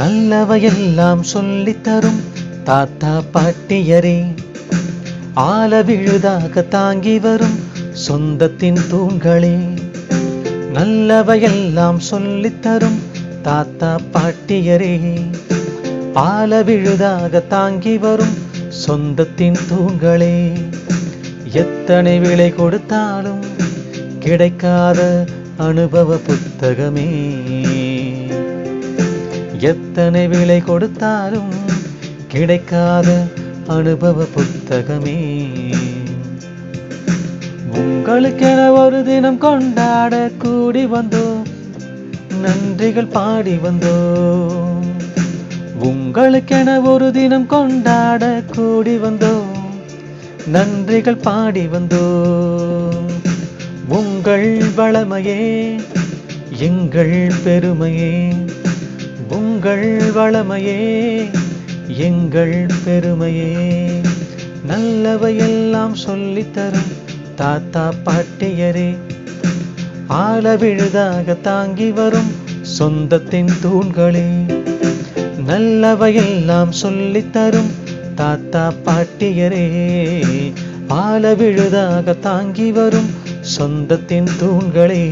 நல்லவையெல்லாம் சொல்லித்தரும் தாத்தா பாட்டியரே, ஆல விழுதாக தாங்கி வரும் சொந்தத்தின் தூண்களே. நல்லவையெல்லாம் சொல்லித்தரும் தாத்தா பாட்டியரே, ஆல விழுதாக தாங்கி வரும் சொந்தத்தின் தூண்களே. எத்தனை விலை கொடுத்தாலும் கிடைக்காத அனுபவ புத்தகமே, எத்தனை விலை கொடுத்தாலும் கிடைக்காத அனுபவ புத்தகமே. உங்களுக்கென ஒரு தினம் கொண்டாட கூடி வந்தோம், நன்றிகள் பாடி வந்தோம். உங்களுக்கென ஒரு தினம் கொண்டாட கூடி வந்தோம், நன்றிகள் பாடி வந்தோம். உங்கள் வளமையே எங்கள் பெருமையே, உங்கள் வளமையே எங்கள் பெருமையே. நல்லவையெல்லாம் சொல்லித்தரும் தாத்தா பாட்டியரே, ஆல விழுதாக தாங்கி வரும் சொந்தத்தின் தூண்களே. நல்லவையெல்லாம் சொல்லித்தரும் தாத்தா பாட்டியரே, ஆல விழுதாக தாங்கி வரும் சொந்தத்தின் தூண்களே.